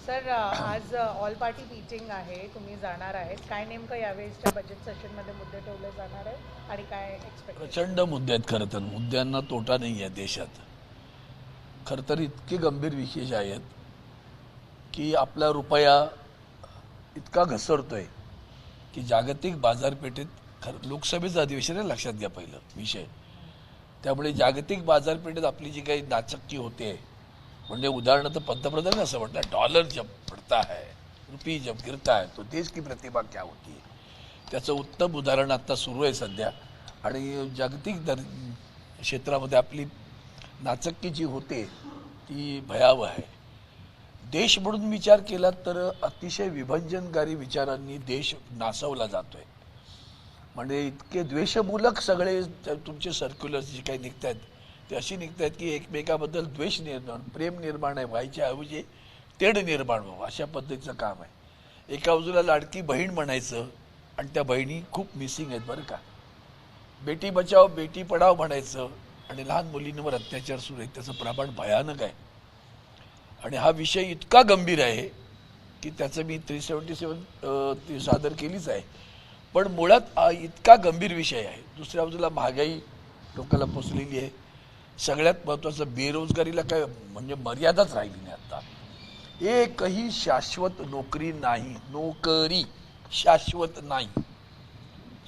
Sir आज all party meeting आहे, तुम्ही जाणार आहेत, काय नेमकं यावेळेसच्या बजेट सेशनमध्ये मुद्दे ठेवले जाणार आहेत आणि काय एक्सपेक्ट? प्रचंड मुद्दे आहेत. खरं तर मुद्द्यांना तोटा नाही आहे देशात. खरं तर इतके गंभीर विषय आहेत की आपला रुपया इतका घसरतोय की जागतिक बाजारपेठेत लोकसभेचं अधिवेशन आहे, लक्षात घ्या पहिलं विषय. त्यामुळे जागतिक बाजारपेठेत आपली जी काही नाचक्की होते, म्हणजे उदाहरणार्थ पंतप्रधान असं म्हणतात, डॉलर जब बढ़ता है, रुपी जब गिरता है, तो देश की प्रतिभा क्या होती है. त्याचं उत्तम उदाहरण आता सुरू आहे सध्या. आणि जागतिक क्षेत्रामध्ये आपली नाचक्की जी होते ती भयावह आहे. देश म्हणून विचार केला तर अतिशय विभजनकारी विचारांनी देश नासवला जातोय. म्हणजे इतके द्वेषमूलक सगळे तुमचे सर्क्युलर्स जे काही निघत आहेत ते अशी निघत आहेत की एकमेकाबद्दल द्वेष निर्माण, प्रेम निर्माण व्हायच्या ऐवजी तेढ निर्माण व्हावं अशा पद्धतीचं काम आहे. एका बाजूला लाडकी बहीण म्हणायचं आणि त्या बहिणी खूप मिसिंग आहेत बरं का. बेटी बचाव बेटी पढाव म्हणायचं आणि लहान मुलींवर अत्याचार सुरू आहेत, त्याचं प्रमाण भयानक आहे. आणि हा विषय इतका गंभीर आहे की त्याचं मी 377 सादर केलीच आहे. पण मुळात इतका गंभीर विषय आहे. दुसऱ्या बाजूला महागाई लोकांना पोचलेली आहे. सगळ्यात महत्त्वाचं बेरोजगारीला काय म्हणजे मर्यादाच राहिली नाही. आता एकही शाश्वत नोकरी नाही, नोकरी शाश्वत नाही.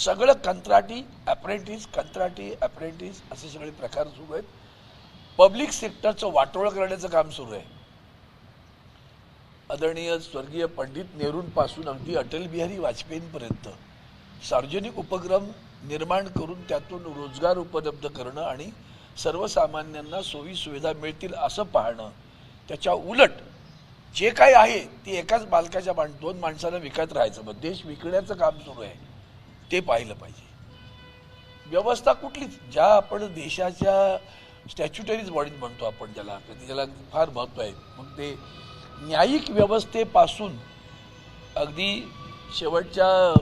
सगळं कंत्राटी अप्रेंटिस असे सगळे प्रकार सुरू आहेत. पब्लिक सेक्टरचं वाटोळं करण्याचं काम सुरू आहे. आदरणीय स्वर्गीय पंडित नेहरूंपासून अगदी अटल बिहारी वाजपेयींपर्यंत सार्वजनिक उपक्रम निर्माण करून त्यातून रोजगार उपलब्ध करणं आणि सर्वसामान्यांना सोयी सुविधा मिळतील असं पाहणं. त्याच्या उलट जे काही आहे ते एकाच मालकाच्या दोन माणसांना विकत राहायचं, मग देश विकण्याचं काम सुरू आहे ते पाहिलं पाहिजे. व्यवस्था कुठलीच ज्या आपण देशाच्या स्टॅच्युटरीज बॉडीज म्हणतो आपण ज्याला फार महत्त्व आहे, मग ते न्यायिक व्यवस्थेपासून अगदी शेवटच्या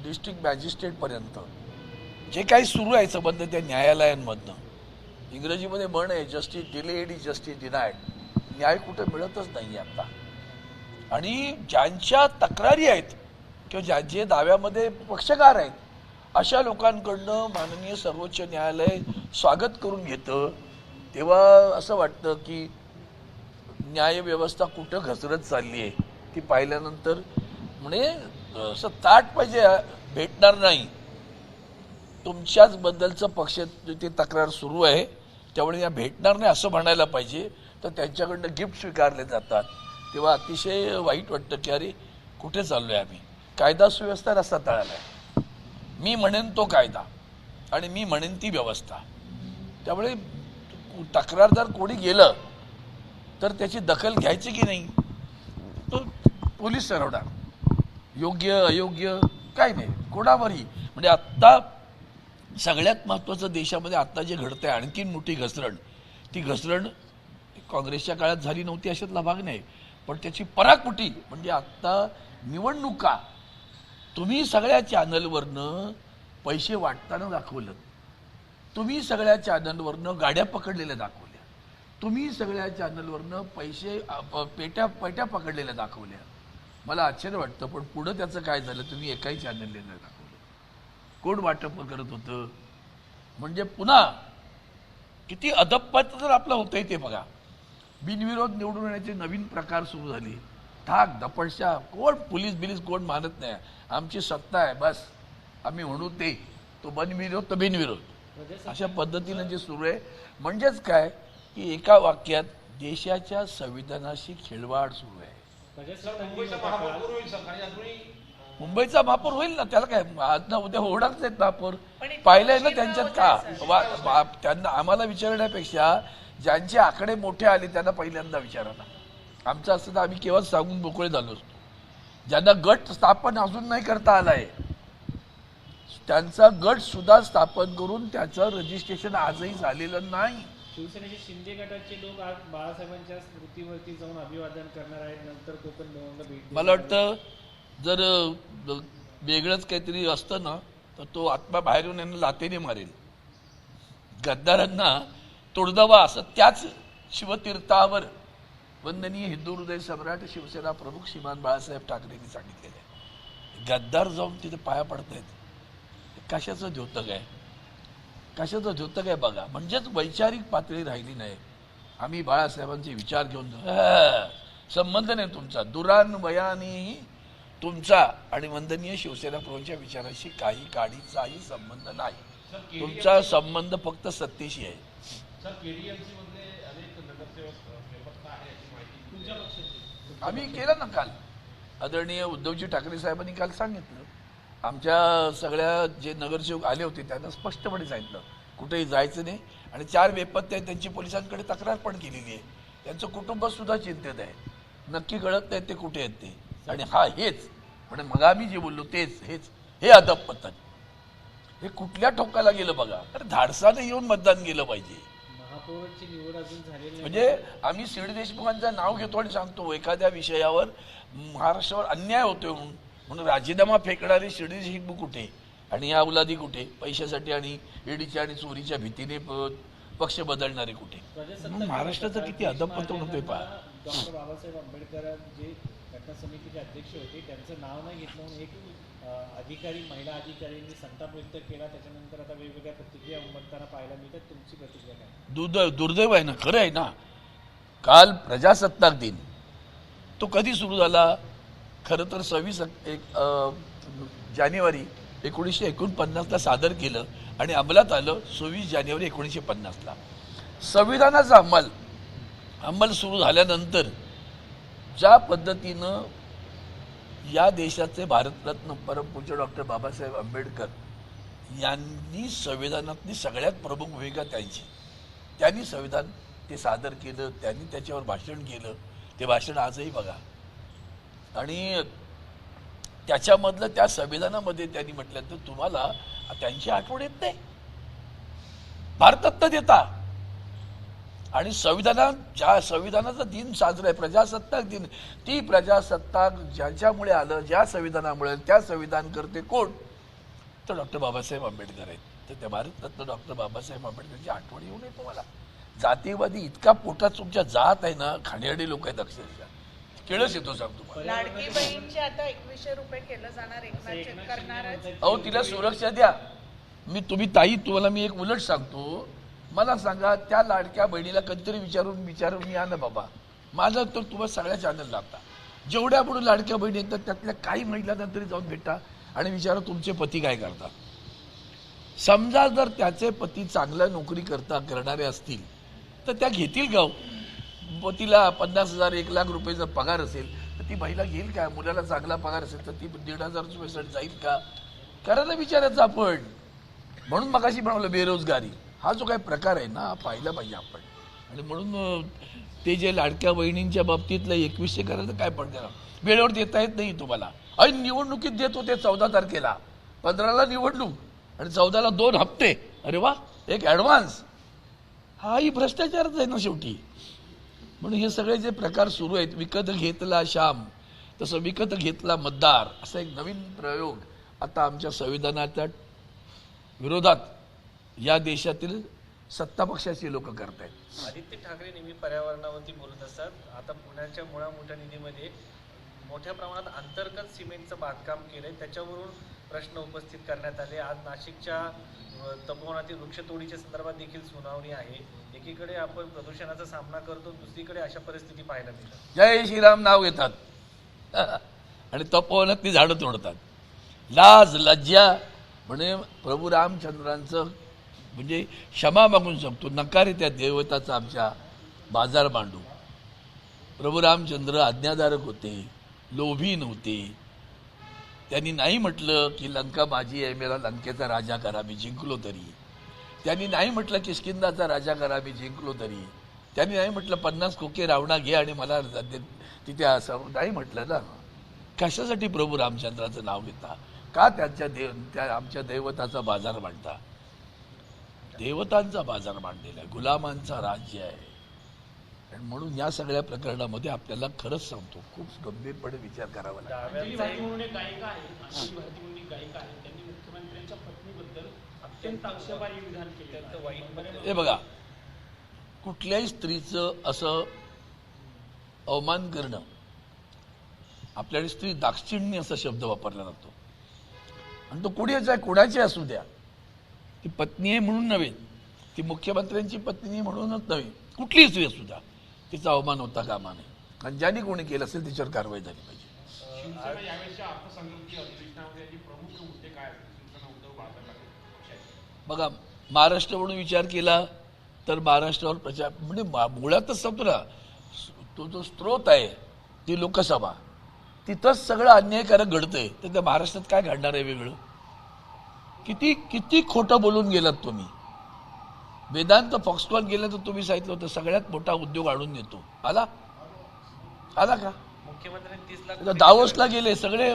डिस्ट्रिक्ट मॅजिस्ट्रेटपर्यंत जे काही सुरू आहे संबंध त्या न्यायालयांमधनं. इंग्रजीमध्ये म्हण आहे, जस्टिस डिलेड इज जस्टिस डिनायड. न्याय कुठं मिळतच नाही आता. आणि ज्यांच्या तक्रारी आहेत किंवा जे दाव्यामध्ये पक्षकार आहेत अशा लोकांकडनं माननीय सर्वोच्च न्यायालय स्वागत करून घेतं. तेव्हा असं वाटतं की न्यायव्यवस्था कुठं घसरत चालली आहे ती पाहिल्यानंतर म्हणजे असं ताट पाहिजे भेटणार नाही. तुमच्याच बद्दलचं पक्ष ते तक्रार सुरू आहे त्यामुळे या भेटणार नाही असं म्हणायला पाहिजे. तर त्यांच्याकडनं गिफ्ट स्वीकारले जातात तेव्हा अतिशय वाईट वाटतं की अरे कुठे चाललो आहे आम्ही. कायदा सुव्यवस्था रस्ता तळाला आहे. मी म्हणेन तो कायदा आणि मी म्हणेन ती व्यवस्था. त्यामुळे तक्रारदार कोणी गेलं तर त्याची दखल घ्यायची की नाही तो पोलीस ठरवणार. योग्य अयोग्य काय नाही कोणावरही. म्हणजे आत्ता सगळ्यात महत्त्वाचं देशामध्ये आत्ता जे घडतंय आणखीन मोठी घसरण, ती घसरण काँग्रेसच्या काळात झाली नव्हती अशातला भाग नाही. पण त्याची पराकुटी म्हणजे आत्ता निवडणुका तुम्ही सगळ्या चॅनलवरनं पैसे वाटताना दाखवलं, तुम्ही सगळ्या चॅनलवरनं गाड्या पकडलेल्या दाखवल्या, तुम्ही सगळ्या चॅनलवरनं पैसे पेट्या पकडलेल्या दाखवल्या. मला आश्चर्य वाटतं पण पुढं त्याचं काय झालं तुम्ही एकाही चॅनलने नाही दाखवलं. कोण वाटप करत होतं म्हणजे पुन्हा किती अधप्पत जर आपलं होतंय ते बघा. बिनविरोध निवडून येण्याचे नवीन प्रकार सुरू झाले. धाक दपडशा कोण पोलीस कोण मानत नाही. आमची सत्ता आहे बस आम्ही म्हणू ते, तो बिनविरोध तो बिनविरोध अशा पद्धतीनं जे सुरू आहे. म्हणजेच काय की एका वाक्यात देशाच्या संविधानाशी खेळवाड सुरू आहे. मुंबईचा महापौर होईल ना, त्याला काय आज ना उद्या होणारच आहेत महापौर. पाहिलंय ना त्यांच्यात का त्यांना आम्हाला विचारण्यापेक्षा ज्यांचे आकडे मोठे आले त्यांना पहिल्यांदा विचारायला. आमचं असं तर आम्ही केव्हाच सांगून मोकळे झालो असतो. ज्यांना गट स्थापन अजून नाही करता आलाय त्यांचा गट सुद्धा स्थापन करून त्याचं रजिस्ट्रेशन आजही झालेलं नाही. शिवसेनेचे शिंदे गटाचे लोक आज बाळासाहेबांच्या स्मृतीवरती जाऊन अभिवादन करणार आहेत. नंतर कोकण भवनला भेट. मला वाटतं जर वेगळंच काहीतरी असतं ना तर तो आत्मा बाहेरून यांना लातेने मारेल. गद्दारांना तोडदवा असं त्याच शिवतीर्थावर वंदनीय हिंदू हृदय सम्राट शिवसेना प्रमुख श्रीमान बाळासाहेब ठाकरेंनी सांगितलेलं आहे. गद्दार जाऊन तिथे पाया पडतायत. कशाचं द्योतक आहे, कशाचं द्योतक आहे बघा. म्हणजेच वैचारिक पातळी राहिली नाही. आम्ही बाळासाहेबांचे विचार घेऊन संबंध नाही तुमचा. दुरान्वयाने तुमचा आणि वंदनीय शिवसेना प्रमुखांच्या विचाराशी काही काडीचाही संबंध नाही. तुमचा संबंध फक्त सत्तेशी आहे. आम्ही केलं ना काल. आदरणीय उद्धवजी ठाकरे साहेबांनी काल सांगितलं. आमच्या सगळ्या जे नगरसेवक आले होते त्यांना स्पष्टपणे सांगितलं कुठेही जायचं नाही. आणि 4 बेपत्ते त्यांची पोलिसांकडे तक्रार पण केलेली आहे. त्यांचं कुटुंब सुद्धा चिंतेत आहे. नक्की कळत नाही ते कुठे आहेत ते. आणि हेच म्हणजे मग आम्ही जे बोललो तेच हे अदबपतन हे कुठल्या ठोकाला गेलं बघा. तर धाडसानं येऊन मतदान केलं पाहिजे. महापौरांची निवड अजून झालेली नाही. म्हणजे आम्ही सीड देशमुखांचं नाव घेतो आणि सांगतो एखाद्या विषयावर महाराष्ट्रावर अन्याय होतोय म्हणून राजीनामा फेकणारे सीड देशमुख कुठे आणि या औलादी कुठे, पैशासाठी आणि ईडीच्या आणि चोरीच्या भीतीने पक्ष बदलणारे कुठे. महाराष्ट्राचं किती अदबपतन होतोय पहा. डॉक्टर बाबासाहेब आंबेडकर जे घटना समितीचे अध्यक्ष होते त्यांचं नाव नाही घेतलं म्हणून एक महिला अधिकाऱ्यांनी संताप व्यक्त केला. त्याच्यानंतर आता वेगवेगळ्या प्रतिक्रिया उमटताना पाहायला मिळतात. तुमची प्रतिक्रिया काय? दुर्दैव आहे ना. खरं आहे ना. काल प्रजासत्ताक दिन तो कधी सुरू झाला. खरं तर 26 जानेवारी 1949ला सादर केलं आणि अंमलात आलं 26 जानेवारी 1950ला. संविधानाचा अंमल सुरू झाल्यानंतर ज्या पद्धतीनं या देशाचे भारतरत्न परमपूज्य डॉक्टर बाबासाहेब आंबेडकर यांनी संविधानातली सगळ्यात प्रमुख भूमिका त्यांनी संविधान ते सादर केलं. त्यांनी त्याच्यावर भाषण केलं. ते भाषण आजही बघा. आणि त्याच्यामधलं त्या संविधानामध्ये त्यांनी म्हटल्यानंतर तुम्हाला त्यांची आठवण येत नाही. भारतरत्न देता आणि ज्या संविधानाचा दिन साजरा आहे प्रजासत्ताक दिन. ती प्रजासत्ताक ज्याच्यामुळे आलं, ज्या संविधानामुळे, त्या संविधान करते कोण तर डॉक्टर बाबासाहेब आंबेडकर आहेत. तर त्या भारतरत्न डॉक्टर बाबासाहेब आंबेडकरची आठवण येऊ नये तुम्हाला. जातीवादी इतका पोटात तुमच्या जात आहे ना. खाणेवाडी लोक आहेत अक्षरशः. केळस येतो सांगतो. लाडकी बहीणचे आता 2100 रुपये केलं जाणार. एकनाथ करणार. अहो तिला सुरक्षा द्या. ताई तुम्हाला मी एक उलट सांगतो. मला सांगा त्या लाडक्या बहिणीला कधीतरी विचारून या ना बाबा. माझं तर तुम्हाला सगळ्या चॅनल लागता. जेवढ्या म्हणून लाडक्या बहिणी येतात त्यातल्या काही महिलांना तरी जाऊन भेटा आणि विचारा तुमचे पती काय करतात. समजा जर त्याचे पती चांगल्या नोकरी करणारे असतील तर त्या घेतील गाव. पतीला 50,000 1 लाख रुपये जर पगार असेल तर ती महिला घेईल का. मुलाला चांगला पगार असेल तर ती 1,500 रुपयासाठी जाईल का. करायला विचारायचं आपण. म्हणून मगाशी म्हणालं बेरोजगारी हा जो काही प्रकार आहे ना पाहिला पाहिजे आपण. आणि म्हणून ते जे लाडक्या बहिणींच्या बाबतीतलं 2100 करायचं काय पण करा. वेळेवर देता येत नाही तुम्हाला. निवडणुकीत देत होते 14 तारखेला. 15ला निवडणूक आणि 14ला 2 हप्ते. अरे वा. एक ॲडव्हान्स. हाही भ्रष्टाचारच आहे ना शेवटी. म्हणून हे सगळे जे प्रकार सुरू आहेत. विकत घेतला श्याम तसं विकत घेतला मतदार असा एक नवीन प्रयोग आता आमच्या संविधानाच्या विरोधात या देशातील सत्ता पक्षाची लोक करत आहेत. आदित्य ठाकरे नेहमी पर्यावरणावरती बोलत असतात. आता पुण्याच्या मुळा मोठ्या निधीमध्ये मोठ्या प्रमाणात अंतर्गत सिमेंटचं बांधकाम केलंय. त्याच्यावरून प्रश्न उपस्थित करण्यात आले. आज नाशिकच्या तपोवनातील वृक्षतोडीच्या संदर्भात देखील सुनावणी आहे. एकीकडे आपण प्रदूषणाचा सामना करतो, दुसरीकडे अशा परिस्थिती पाहायला मिळतात. जय श्रीराम नाव घेतात आणि तपोवनातली झाडं तोडतात. लाज लज्जा म्हणजे प्रभू रामचंद्रांचं म्हणजे क्षमा मागून सांगतो. नकारे त्या देवताचा आमच्या बाजार मांडू. प्रभू रामचंद्र आज्ञाधारक होते, लोभी नव्हते. त्यांनी नाही म्हटलं की लंका माझी आहे, मला लंकेचा राजा करा मी जिंकलो तरी. त्यांनी नाही म्हटलं किष्किंधाचा राजा करा मी जिंकलो तरी. त्यांनी नाही म्हटलं 50 खोके रावणा घे आणि मला तिथे असं नाही म्हटलं ना. कशासाठी प्रभू रामचंद्राचं नाव घेता. का त्या आमच्या दैवताचा बाजार मांडता. देवतांचा बाजार मांडलेला आहे. गुलामांचा राज्य आहे. आणि म्हणून या सगळ्या प्रकरणामध्ये आपल्याला खरंच सांगतो खूप गंभीरपणे विचार करावा लागेल. अंजली भारती म्हणून एक गायिका आहे. त्यांनी मुख्यमंत्र्यांच्या पत्नीबद्दल अत्यंत आक्षेपार्ह विधान केलं. हे बघा कुठल्याही स्त्रीचं असं अवमान करणं, आपल्याकडे स्त्री दाक्षिण्य असा शब्द वापरला जातो, आणि तो कोणाची असू द्या, ती पत्नी आहे म्हणून नव्हे, ती मुख्यमंत्र्यांची पत्नी म्हणूनच नव्हे, कुठलीही स्त्री असू द्या, तिचा अवमान होता कामा नये. आणि ज्यांनी कोणी केलं असेल त्याच्यावर कारवाई झाली पाहिजे. शिवसेना यावेळेच्या अर्थसंकल्पीय अधिवेशनामध्ये याची प्रमुख मुद्दे काय असतील? शिवसेना उद्धव बाळासाहेब ठाकरे पक्षाचे. बघा, महाराष्ट्र म्हणून विचार केला तर महाराष्ट्रावर प्रचार म्हणजे मुळातच सांगतो ना, तो जो स्रोत आहे ती लोकसभा, तिथंच सगळं अन्यायकारक घडतंय, तर त्या महाराष्ट्रात काय घडणार आहे वेगळं? किती किती खोटं बोलून गेलात तुम्ही. वेदांत फॉक्सकॉन गेलं तर तुम्ही सांगितलं होतं सगळ्यात मोठा उद्योग आणून देतो, आला का? मुख्यमंत्र्यांनी 30 लाख आता दावोसला गेले सगळे,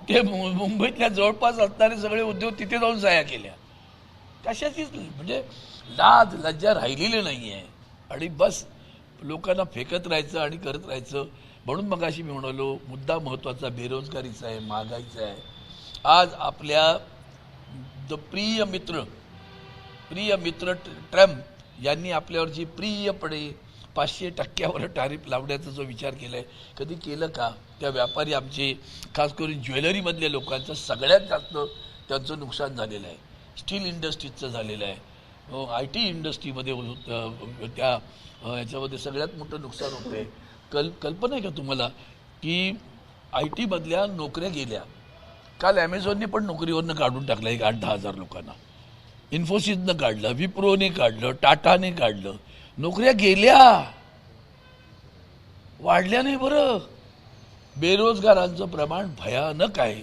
ते मुंबईतल्या जवळपास असणारे सगळे उद्योग तिथे जाऊन सह्या केल्या. कशाचीच म्हणजे लाज लज्जा राहिलेली नाही आहे, आणि बस लोकांना फेकत राहायचं आणि करत राहायचं. म्हणून मगाशी मी म्हणालो, मुद्दा महत्त्वाचा बेरोजगारीचा आहे, महागाईचा आहे. आज आपल्या प्रिय मित्र ट्रम्प यांनी आपल्यावर जी प्रियपणे 500% टॅरिफ लावण्याचा जो विचार केलाय, कधी केलं का? त्या व्यापारी आमचे, खास करून ज्वेलरीमधल्या लोकांचं सगळ्यात जास्त त्यांचं नुकसान झालेलं आहे. स्टील इंडस्ट्रीजचं झालेलं आहे, IT इंडस्ट्रीमध्ये त्या याच्यामध्ये सगळ्यात मोठं नुकसान होतं आहे. कल्पना आहे का तुम्हाला की IT मधल्या नोकऱ्या गेल्या? काल ॲमेझॉनने पण नोकरीवरनं काढून टाकलं 8-10 हजार लोकांना, इन्फोसिसनं काढलं, विप्रोने काढलं, टाटाने काढलं. नोकऱ्या गेल्या, वाढल्या नाही. बरं, बेरोजगारांचं प्रमाण भयानक आहे,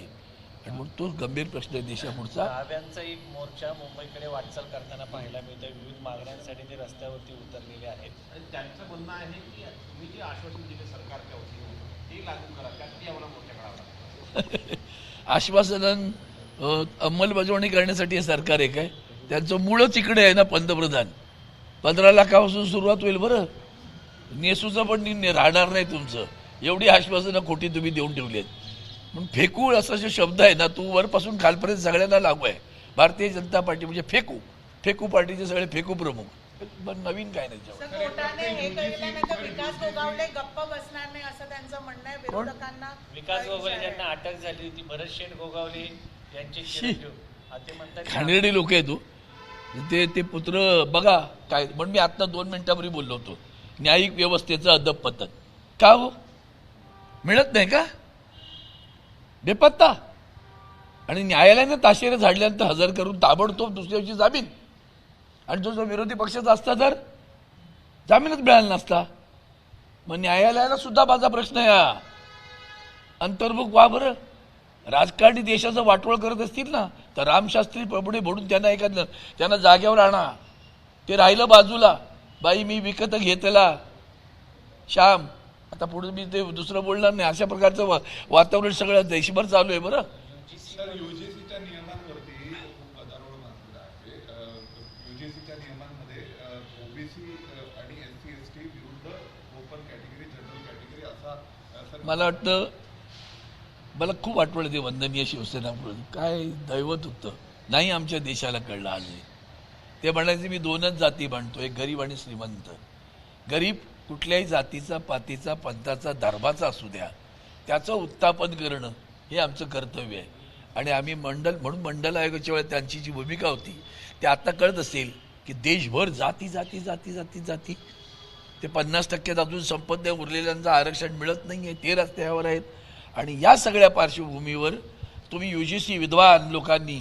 आणि मग तो गंभीर प्रश्न आहे देशापुढचा. डाव्यांचा एक मोर्चा मुंबईकडे वाटचाल करताना पाहायला मिळतोय. विविध मागण्यांसाठी ते रस्त्यावरती उतरलेले आहेत. आणि त्यांचं म्हणणं आहे की तुम्ही जे आश्वासन दिले सरकारच्या वतीने ते लागू करा, त्यासाठी आम्हाला मोर्चा काढावा लागतो. आश्वासन अंमलबजावणी करण्यासाठी हे सरकार आहे काय? त्यांचं मूळच इकडे आहे ना, पंतप्रधान. 15 लाखापासून सुरुवात होईल. बरं, नेसूचं पण राहणार नाही तुमचं, एवढी आश्वासनं खोटी तुम्ही देऊन ठेवली आहेत. म्हणून फेकू असा जो शब्द आहे ना, तो वरपासून खालपर्यंत सगळ्यांना लागू आहे. भारतीय जनता पार्टी म्हणजे फेकू पार्टीचे सगळे फेकू प्रमुख. नवीन काय नाही त्याच्यावर. कोर्टाने हे कळल्यानंतर विकास गोगावले गप्प बसणार नाही असं त्यांचं म्हणणं आहे. विरोधकांना विकास गोगावले ज्यांना अटक झाली होती, भरत शेठ गोगावले यांचे चिरंजीव, ते म्हणतात खाणेरडी लोक आहे. ते पुत्र बघा काय. म्हणून मी आता 2 मिनिटांपूर्वी बोललो होतो, न्यायिक व्यवस्थेचं अधपतन का हो? मिळत नाही का? बेपत्ता. आणि न्यायालयाने ताशेरे झाडल्यानंतर हजर करून ताबडतोब दुसऱ्या दिवशी जामीन, आणि जो विरोधी पक्षाचा असता तर जामीनच मिळाला नसता. मग न्यायालयाला सुद्धा माझा प्रश्न आहे, अंतर्मुख व्हा. बरं, राजकारणी देशाचं वाटोळ करत असतील ना, तर रामशास्त्री प्रभुणे म्हणून त्यांना जाग्यावर आणा. ते राहिलं बाजूला, बाई मी विकत घेतला श्याम, आता पुढे मी ते दुसरं बोलणार नाही. अशा प्रकारचं वातावरण सगळं देशभर चालू आहे. बरं, युजीसीच्या नियमांवरती खूप गदारोळ माजलेला आहे. युजीसीच्या नियमांमध्ये ओबीसी आणि SC/ST विरुद्ध ओपन कॅटेगरी, जनरल कॅटेगरी असा मला वाटतं, मला खूप आठवण येते वंदनीय शिवसेना काय दैवत होतं. नाही आमच्या देशाला कळलं आज. ते म्हणायचे मी 2च जाती मांडतो, एक गरीब आणि श्रीमंत. गरीब कुठल्याही जातीचा, पातीचा, पंथाचा, धर्माचा असू द्या, त्याचं उत्थापन करणं हे आमचं कर्तव्य आहे. आणि आम्ही म्हणून मंडल आयोगाच्या वेळेस त्यांची जी भूमिका होती ते आता कळत असेल की देशभर जाती जाती जाती जाती जाती, ते 50% अजून संपत्ती उरलेल्यांचं आरक्षण मिळत नाही आहे, ते रस्त्यावर आहेत. आणि या सगळ्या पार्श्वभूमीवर तुम्ही UGC विद्वान लोकांनी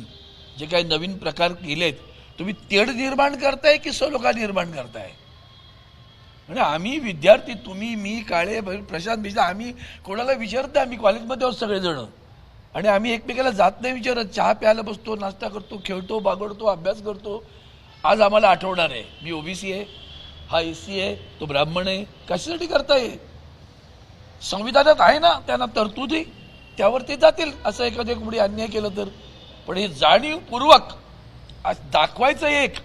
जे काही नवीन प्रकार केलेत, तुम्ही तेढ निर्माण करताय की सलोखा निर्माण करताय? म्हणजे आम्ही विद्यार्थी, तुम्ही, मी, काळे, प्रशांत बिशा, आम्ही कोणाला विचारत नाही. आम्ही कॉलेजमध्ये आहोत सगळेजण, आणि आम्ही एकमेकाला जात नाही विचारत. चहा प्यायला बसतो, नाश्ता करतो, खेळतो, बागडतो, अभ्यास करतो. आज आम्हाला आठवणार आहे मी OBC आहे, हा SC आहे, तो ब्राह्मण आहे. कशासाठी करताय? संविधानात आहे ना त्यांना तरतुदी, त्यावर ते जातील. असं एखाद्या कुणी अन्याय केलं तर. पण हे जाणीवपूर्वक आज दाखवायचं एक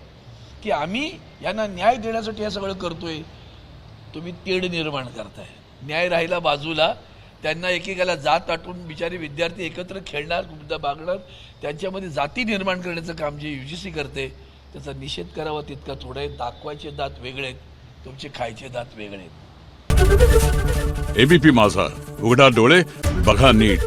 की आम्ही यांना न्याय देण्यासाठी हे सगळं करतोय. तुम्ही तेढ निर्माण करताय. न्याय राहिला बाजूला, त्यांना एकेकाला जात आटून बिचारे विद्यार्थी एकत्र खेळणार, बागणार, त्यांच्यामध्ये जाती निर्माण करण्याचं काम जे UGC करते त्याचा निषेध करावा तितका थोडा आहे. दाखवायचे दात वेगळे आहेत, तुमचे खायचे दात वेगळे आहेत. एबीपी माझा, उघडा डोळे बघा नीट.